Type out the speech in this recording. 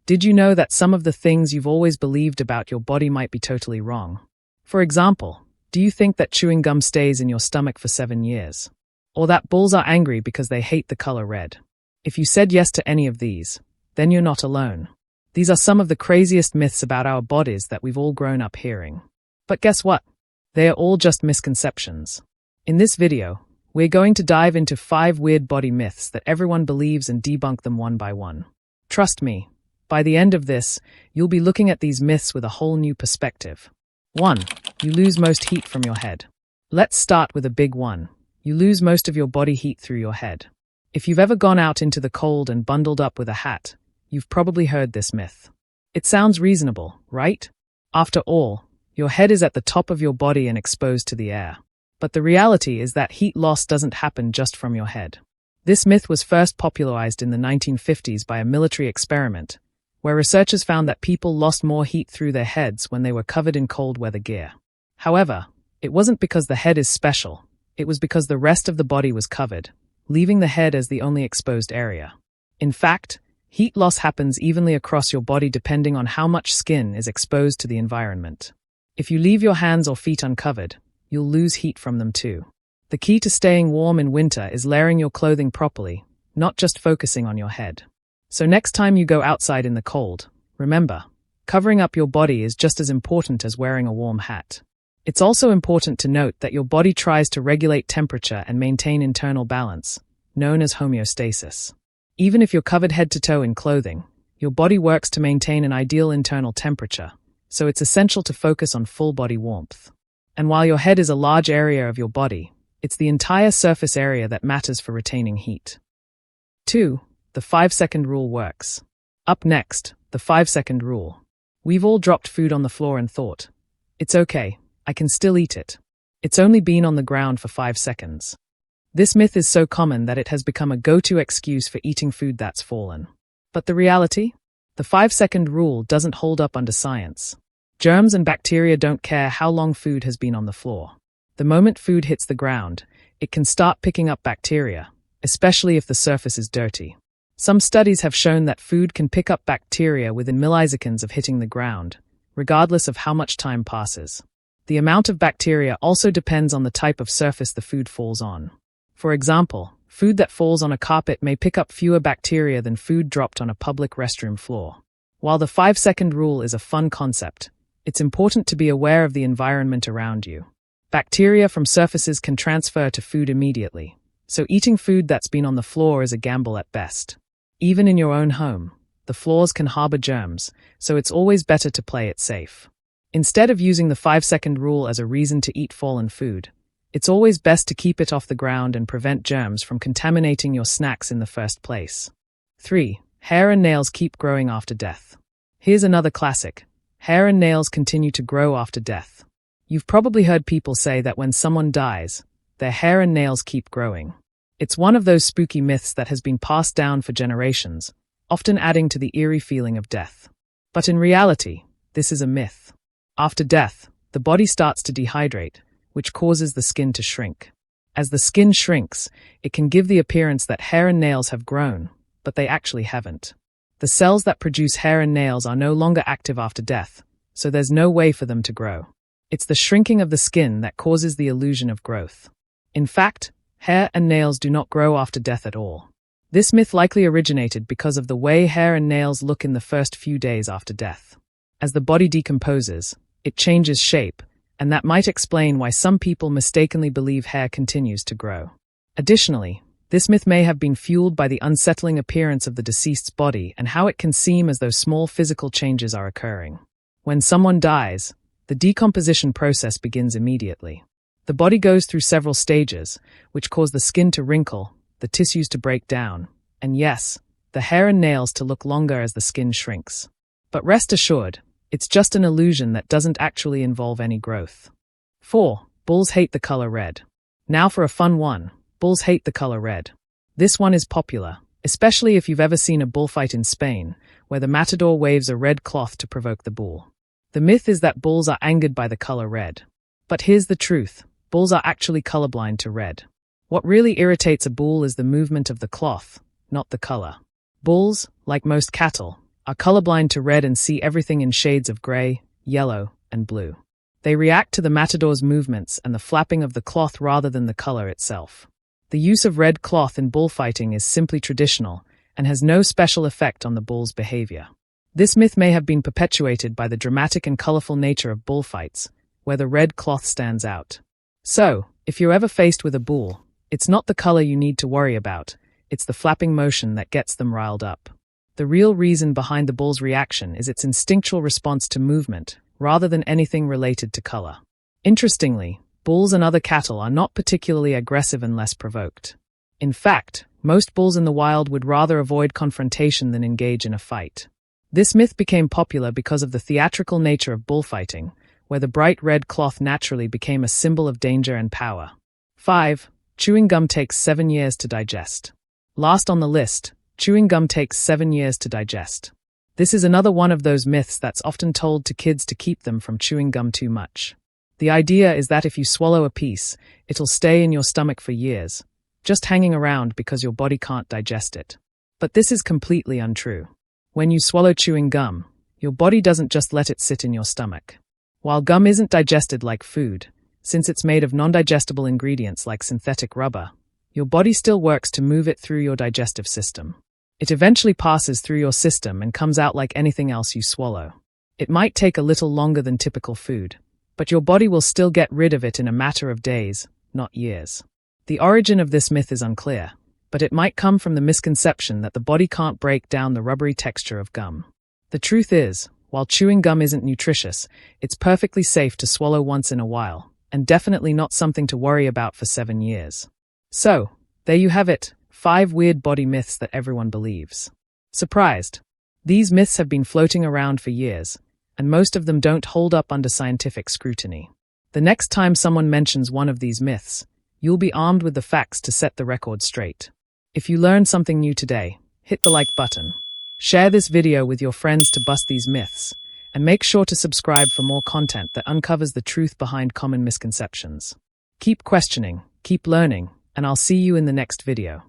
Did you know that some of the things you've always believed about your body might be totally wrong? For example, do you think that chewing gum stays in your stomach for 7 years? Or that bulls are angry because they hate the color red? If you said yes to any of these, then you're not alone. These are some of the craziest myths about our bodies that we've all grown up hearing. But guess what? They are all just misconceptions. In this video, we're going to dive into 5 weird body myths that everyone believes and debunk them one by one. Trust me, by the end of this, you'll be looking at these myths with a whole new perspective. 1. You lose most heat from your head. Let's start with a big one. You lose most of your body heat through your head. If you've ever gone out into the cold and bundled up with a hat, you've probably heard this myth. It sounds reasonable, right? After all, your head is at the top of your body and exposed to the air. But the reality is that heat loss doesn't happen just from your head. This myth was first popularized in the 1950s by a military experiment, where researchers found that people lost more heat through their heads when they were covered in cold weather gear. However, it wasn't because the head is special, it was because the rest of the body was covered, leaving the head as the only exposed area. In fact, heat loss happens evenly across your body depending on how much skin is exposed to the environment. If you leave your hands or feet uncovered, you'll lose heat from them too. The key to staying warm in winter is layering your clothing properly, not just focusing on your head. So next time you go outside in the cold, remember, covering up your body is just as important as wearing a warm hat. It's also important to note that your body tries to regulate temperature and maintain internal balance, known as homeostasis. Even if you're covered head to toe in clothing, your body works to maintain an ideal internal temperature, so it's essential to focus on full body warmth. And while your head is a large area of your body, it's the entire surface area that matters for retaining heat. 2. The 5-second rule works. Up next, the 5-second rule. We've all dropped food on the floor and thought, it's okay, I can still eat it. It's only been on the ground for 5 seconds. This myth is so common that it has become a go-to excuse for eating food that's fallen. But the reality? The 5-second rule doesn't hold up under science. Germs and bacteria don't care how long food has been on the floor. The moment food hits the ground, it can start picking up bacteria, especially if the surface is dirty. Some studies have shown that food can pick up bacteria within milliseconds of hitting the ground, regardless of how much time passes. The amount of bacteria also depends on the type of surface the food falls on. For example, food that falls on a carpet may pick up fewer bacteria than food dropped on a public restroom floor. While the 5-second rule is a fun concept, it's important to be aware of the environment around you. Bacteria from surfaces can transfer to food immediately, so eating food that's been on the floor is a gamble at best. Even in your own home, the floors can harbor germs, so it's always better to play it safe. Instead of using the 5-second rule as a reason to eat fallen food, it's always best to keep it off the ground and prevent germs from contaminating your snacks in the first place. 3. Hair and nails keep growing after death. Here's another classic. Hair and nails continue to grow after death. You've probably heard people say that when someone dies, their hair and nails keep growing. It's one of those spooky myths that has been passed down for generations, often adding to the eerie feeling of death. But in reality, this is a myth. After death, the body starts to dehydrate, which causes the skin to shrink. As the skin shrinks, it can give the appearance that hair and nails have grown, but they actually haven't. The cells that produce hair and nails are no longer active after death, so there's no way for them to grow. It's the shrinking of the skin that causes the illusion of growth. In fact, hair and nails do not grow after death at all. This myth likely originated because of the way hair and nails look in the first few days after death. As the body decomposes, it changes shape, and that might explain why some people mistakenly believe hair continues to grow. Additionally, this myth may have been fueled by the unsettling appearance of the deceased's body and how it can seem as though small physical changes are occurring. When someone dies, the decomposition process begins immediately. The body goes through several stages, which cause the skin to wrinkle, the tissues to break down, and yes, the hair and nails to look longer as the skin shrinks. But rest assured, it's just an illusion that doesn't actually involve any growth. 4. Bulls hate the color red. Now for a fun one. Bulls hate the color red. This one is popular, especially if you've ever seen a bullfight in Spain, where the matador waves a red cloth to provoke the bull. The myth is that bulls are angered by the color red. But here's the truth. Bulls are actually colorblind to red. What really irritates a bull is the movement of the cloth, not the color. Bulls, like most cattle, are colorblind to red and see everything in shades of gray, yellow, and blue. They react to the matador's movements and the flapping of the cloth rather than the color itself. The use of red cloth in bullfighting is simply traditional and has no special effect on the bull's behavior. This myth may have been perpetuated by the dramatic and colorful nature of bullfights, where the red cloth stands out. So, if you're ever faced with a bull, it's not the color you need to worry about, it's the flapping motion that gets them riled up. The real reason behind the bull's reaction is its instinctual response to movement, rather than anything related to color. Interestingly, bulls and other cattle are not particularly aggressive unless provoked. In fact, most bulls in the wild would rather avoid confrontation than engage in a fight. This myth became popular because of the theatrical nature of bullfighting, where the bright red cloth naturally became a symbol of danger and power. 5. Chewing gum takes 7 years to digest. Last on the list, chewing gum takes 7 years to digest. This is another one of those myths that's often told to kids to keep them from chewing gum too much. The idea is that if you swallow a piece, it'll stay in your stomach for years, just hanging around because your body can't digest it. But this is completely untrue. When you swallow chewing gum, your body doesn't just let it sit in your stomach. While gum isn't digested like food, since it's made of non-digestible ingredients like synthetic rubber, your body still works to move it through your digestive system. It eventually passes through your system and comes out like anything else you swallow. It might take a little longer than typical food, but your body will still get rid of it in a matter of days, not years. The origin of this myth is unclear, but it might come from the misconception that the body can't break down the rubbery texture of gum. The truth is, while chewing gum isn't nutritious, it's perfectly safe to swallow once in a while, and definitely not something to worry about for 7 years. So, there you have it, 5 weird body myths that everyone believes. Surprised? These myths have been floating around for years, and most of them don't hold up under scientific scrutiny. The next time someone mentions one of these myths, you'll be armed with the facts to set the record straight. If you learned something new today, hit the like button. Share this video with your friends to bust these myths, and make sure to subscribe for more content that uncovers the truth behind common misconceptions. Keep questioning, keep learning, and I'll see you in the next video.